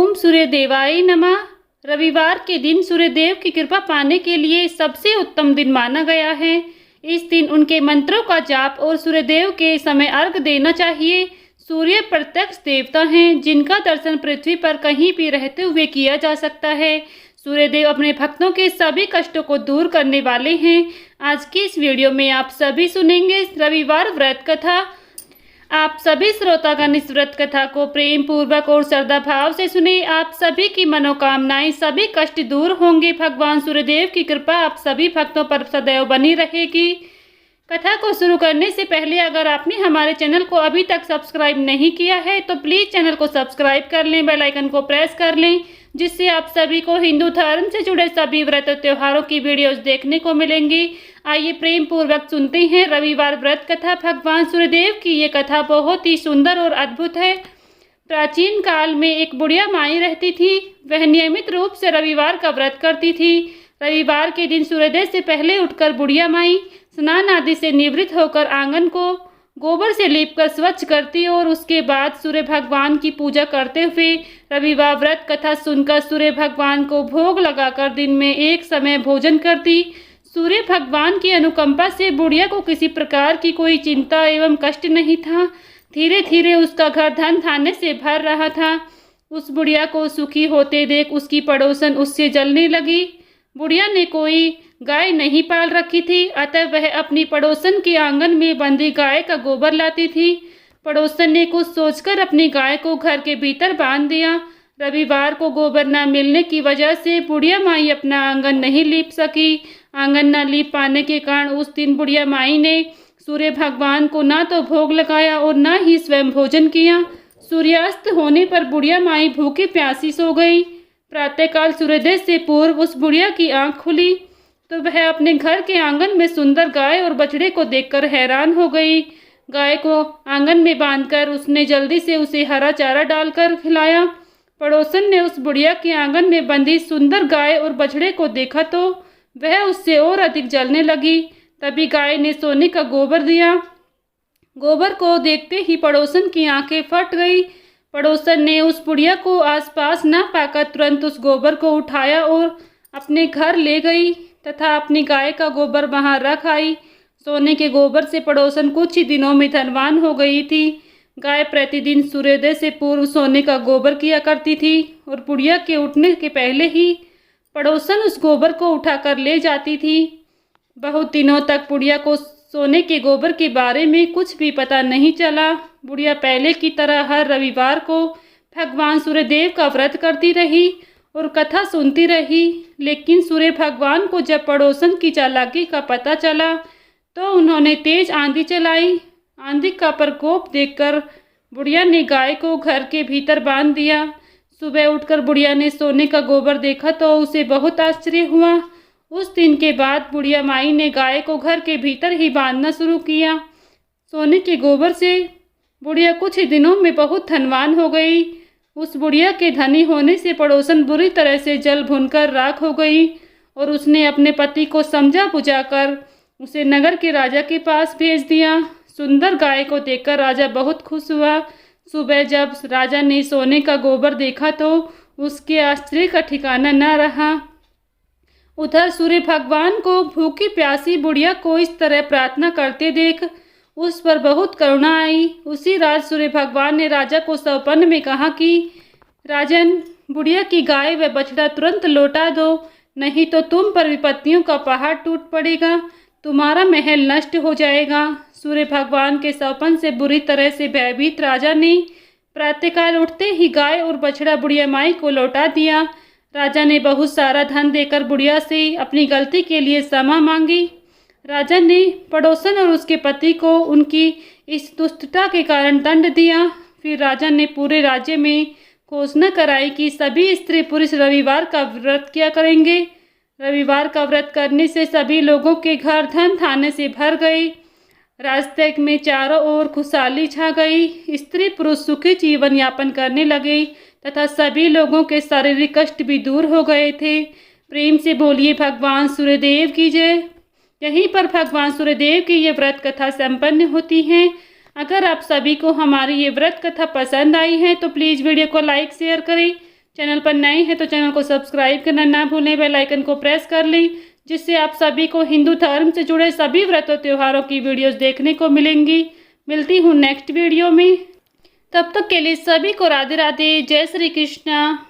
ओम सूर्यदेवाय नमः। रविवार के दिन सूर्यदेव की कृपा पाने के लिए सबसे उत्तम दिन माना गया है। इस दिन उनके मंत्रों का जाप और सूर्यदेव के समय अर्घ देना चाहिए। सूर्य प्रत्यक्ष देवता हैं, जिनका दर्शन पृथ्वी पर कहीं भी रहते हुए किया जा सकता है। सूर्यदेव अपने भक्तों के सभी कष्टों को दूर करने वाले हैं। आज की इस वीडियो में आप सभी सुनेंगे रविवार व्रत कथा। आप सभी श्रोतागण इस व्रत कथा को प्रेम पूर्वक और श्रद्धा भाव से सुने। आप सभी की मनोकामनाएं, सभी कष्ट दूर होंगे। भगवान सूर्यदेव की कृपा आप सभी भक्तों पर सदैव बनी रहेगी। कथा को शुरू करने से पहले अगर आपने हमारे चैनल को अभी तक सब्सक्राइब नहीं किया है तो प्लीज़ चैनल को सब्सक्राइब कर लें, बेल आइकन को प्रेस कर लें, जिससे आप सभी को हिंदू धर्म से जुड़े सभी व्रत त्योहारों की वीडियोस देखने को मिलेंगी। आइए प्रेम पूर्वक सुनते हैं रविवार व्रत कथा। भगवान सूर्यदेव की ये कथा बहुत ही सुंदर और अद्भुत है। प्राचीन काल में एक बुढ़िया माई रहती थी। वह नियमित रूप से रविवार का व्रत करती थी। रविवार के दिन सूर्योदय से पहले उठकर बुढ़िया माई स्नान आदि से निवृत्त होकर आंगन को गोबर से लीपकर स्वच्छ करती और उसके बाद सूर्य भगवान की पूजा करते हुए रविवार व्रत कथा सुनकर सूर्य भगवान को भोग लगाकर दिन में एक समय भोजन करती। सूर्य भगवान की अनुकंपा से बुढ़िया को किसी प्रकार की कोई चिंता एवं कष्ट नहीं था। धीरे धीरे उसका घर धन धान्य से भर रहा था। उस बुढ़िया को सुखी होते देख उसकी पड़ोसन उससे जलने लगी। बुढ़िया ने कोई गाय नहीं पाल रखी थी, अतः वह अपनी पड़ोसन के आंगन में बंधी गाय का गोबर लाती थी। पड़ोसन ने कुछ सोचकर अपनी गाय को घर के भीतर बांध दिया। रविवार को गोबर न मिलने की वजह से बुढ़िया माई अपना आंगन नहीं लीप सकी। आंगन न लीप पाने के कारण उस दिन बुढ़िया माई ने सूर्य भगवान को ना तो भोग लगाया और न ही स्वयं भोजन किया। सूर्यास्त होने पर बुढ़िया माई भूखी प्यासी सो गई। प्रातःकाल सूर्योदय से पूर्व उस बुढ़िया की आंख खुली तो वह अपने घर के आंगन में सुंदर गाय और बछड़े को देखकर हैरान हो गई। गाय को आंगन में बांधकर उसने जल्दी से उसे हरा चारा डालकर खिलाया। पड़ोसन ने उस बुढ़िया के आंगन में बंधी सुंदर गाय और बछड़े को देखा तो वह उससे और अधिक जलने लगी। तभी गाय ने सोने का गोबर दिया। गोबर को देखते ही पड़ोसन की आंखें फट गई। पड़ोसन ने उस बुढ़िया को आसपास न पाकर तुरंत उस गोबर को उठाया और अपने घर ले गई तथा अपनी गाय का गोबर वहां रख आई। सोने के गोबर से पड़ोसन कुछ ही दिनों में धनवान हो गई थी। गाय प्रतिदिन सूर्योदय से पूर्व सोने का गोबर किया करती थी और बुढ़िया के उठने के पहले ही पड़ोसन उस गोबर को उठाकर ले जाती थी। बहुत दिनों तक बुढ़िया को सोने के गोबर के बारे में कुछ भी पता नहीं चला। बुढ़िया पहले की तरह हर रविवार को भगवान सूर्यदेव का व्रत करती रही और कथा सुनती रही। लेकिन सूर्य भगवान को जब पड़ोसन की चालाकी का पता चला तो उन्होंने तेज आंधी चलाई। आंधी का प्रकोप देखकर बुढ़िया ने गाय को घर के भीतर बांध दिया। सुबह उठकर बुढ़िया ने सोने का गोबर देखा तो उसे बहुत आश्चर्य हुआ। उस दिन के बाद बुढ़िया माई ने गाय को घर के भीतर ही बांधना शुरू किया। सोने के गोबर से बुढ़िया कुछ ही दिनों में बहुत धनवान हो गई। उस बुढ़िया के धनी होने से पड़ोसन बुरी तरह से जल भुनकर राख हो गई और उसने अपने पति को समझा बुझाकर उसे नगर के राजा के पास भेज दिया। सुंदर गाय को देखकर राजा बहुत खुश हुआ। सुबह जब राजा ने सोने का गोबर देखा तो उसके आश्चर्य का ठिकाना न रहा। उधर सूर्य भगवान को भूखी प्यासी बुढ़िया को इस तरह प्रार्थना करते देख उस पर बहुत करुणा आई। उसी रात सूर्य भगवान ने राजा को सौपन में कहा कि राजन, बुढ़िया की गाय व बछड़ा तुरंत लौटा दो, नहीं तो तुम पर विपत्तियों का पहाड़ टूट पड़ेगा, तुम्हारा महल नष्ट हो जाएगा। सूर्य भगवान के सौपन से बुरी तरह से भयभीत राजा ने प्रातःकाल उठते ही गाय और बछड़ा बुढ़िया माई को लौटा दिया। राजा ने बहुत सारा धन देकर बुढ़िया से अपनी गलती के लिए क्षमा मांगी। राजा ने पड़ोसन और उसके पति को उनकी इस दुष्टता के कारण दंड दिया। फिर राजा ने पूरे राज्य में घोषणा कराई कि सभी स्त्री पुरुष रविवार का व्रत किया करेंगे। रविवार का व्रत करने से सभी लोगों के घर धन धान्य से भर गए। रास्ते में चारों ओर खुशहाली छा गई। स्त्री पुरुष सुखी जीवन यापन करने लगे तथा सभी लोगों के शारीरिक कष्ट भी दूर हो गए थे। प्रेम से बोलिए भगवान सूर्यदेव की जय। यहीं पर भगवान सूर्यदेव की ये व्रत कथा संपन्न होती है। अगर आप सभी को हमारी ये व्रत कथा पसंद आई है तो प्लीज़ वीडियो को लाइक शेयर करें। चैनल पर नए हैं तो चैनल को सब्सक्राइब करना ना भूलें, बेल आइकन को प्रेस कर लें, जिससे आप सभी को हिंदू धर्म से जुड़े सभी व्रत और त्योहारों की वीडियोस देखने को मिलेंगी। मिलती हूँ नेक्स्ट वीडियो में, तब तक के लिए सभी को राधे राधे, जय श्री कृष्णा।